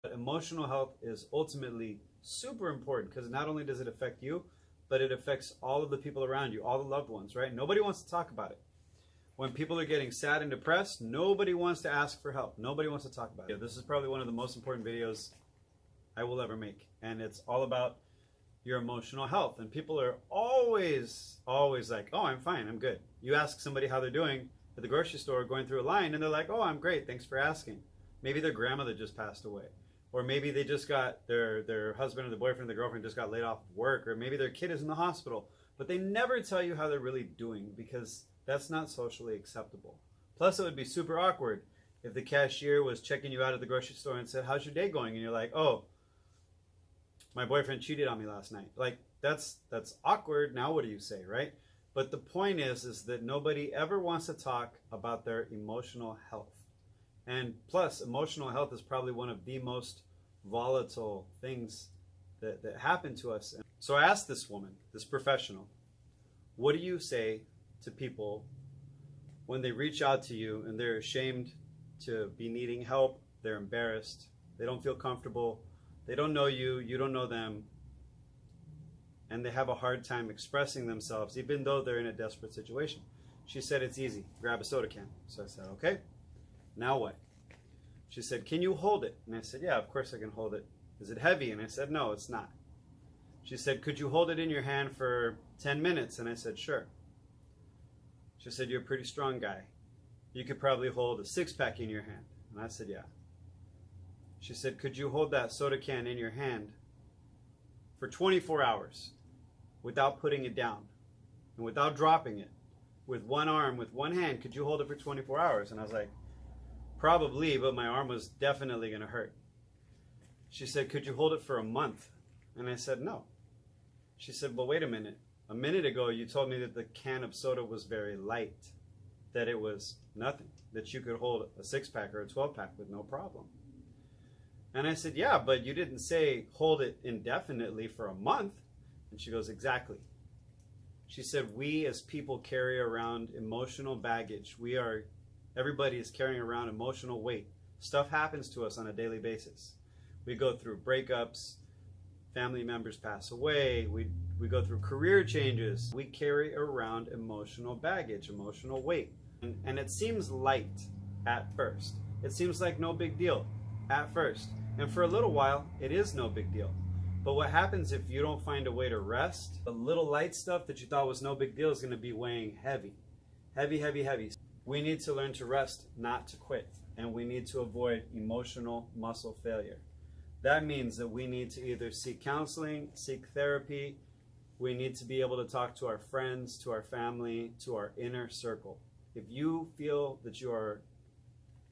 But emotional health is ultimately super important because not only does it affect you, but it affects all of the people around you, all the loved ones, right? Nobody wants to talk about it. When people are getting sad and depressed, nobody wants to ask for help. Nobody wants to talk about it. This is probably one of the most important videos I will ever make. And it's all about your emotional health. And people are always like, oh, I'm fine, I'm good. You ask somebody how they're doing at the grocery store going through a line and they're like, oh, I'm great, thanks for asking. Maybe their grandmother just passed away. Or maybe they just got their husband or the boyfriend or the girlfriend just got laid off of work. Or maybe their kid is in the hospital. But they never tell you how they're really doing because that's not socially acceptable. Plus, it would be super awkward if the cashier was checking you out at the grocery store and said, how's your day going? And you're like, oh, my boyfriend cheated on me last night. Like, that's awkward. Now what do you say, right? But the point is that nobody ever wants to talk about their emotional health. And plus, emotional health is probably one of the most volatile things that happen to us. So I asked this woman, this professional, what do you say to people when they reach out to you and they're ashamed to be needing help, they're embarrassed, they don't feel comfortable, they don't know you, you don't know them, and they have a hard time expressing themselves even though they're in a desperate situation? She said, it's easy, grab a soda can. So I said, okay, now what? She said, can you hold it? And I said, yeah, of course I can hold it. Is it heavy? And I said, no, it's not. She said, could you hold it in your hand for 10 minutes? And I said, sure. She said, you're a pretty strong guy. You could probably hold a 6-pack in your hand. And I said, yeah. She said, could you hold that soda can in your hand for 24 hours without putting it down and without dropping it? With one arm, with one hand, could you hold it for 24 hours? And I was like, probably, but my arm was definitely going to hurt. She said, could you hold it for a month? And I said, no. She said, well, wait a minute. A minute ago, you told me that the can of soda was very light, that it was nothing, that you could hold a 6-pack or a 12-pack with no problem. And I said, yeah, but you didn't say hold it indefinitely for a month. And she goes, exactly. She said, we as people carry around emotional baggage. Everybody is carrying around emotional weight. Stuff happens to us on a daily basis. We go through breakups, family members pass away, we go through career changes. We carry around emotional baggage, emotional weight. And it seems light at first. It seems like no big deal at first. And for a little while, it is no big deal. But what happens if you don't find a way to rest? The little light stuff that you thought was no big deal is going to be weighing heavy. Heavy, heavy, heavy. We need to learn to rest, not to quit. And we need to avoid emotional muscle failure. That means that we need to either seek counseling, seek therapy. We need to be able to talk to our friends, to our family, to our inner circle. If you feel that you are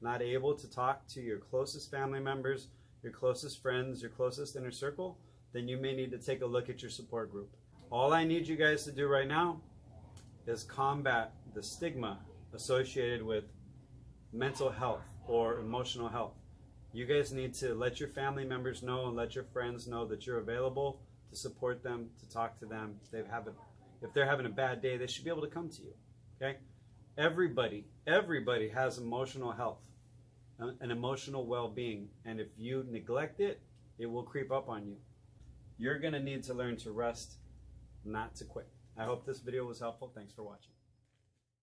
not able to talk to your closest family members, your closest friends, your closest inner circle, then you may need to take a look at your support group. All I need you guys to do right now is combat the stigma associated with mental health or emotional health. You guys need to let your family members know and let your friends know that you're available to support them, to talk to them. If they're having a bad day, they should be able to come to you, okay? Everybody has emotional health, an emotional well-being, and if you neglect it, it will creep up on you. You're gonna need to learn to rest, not to quit. I hope this video was helpful. Thanks for watching.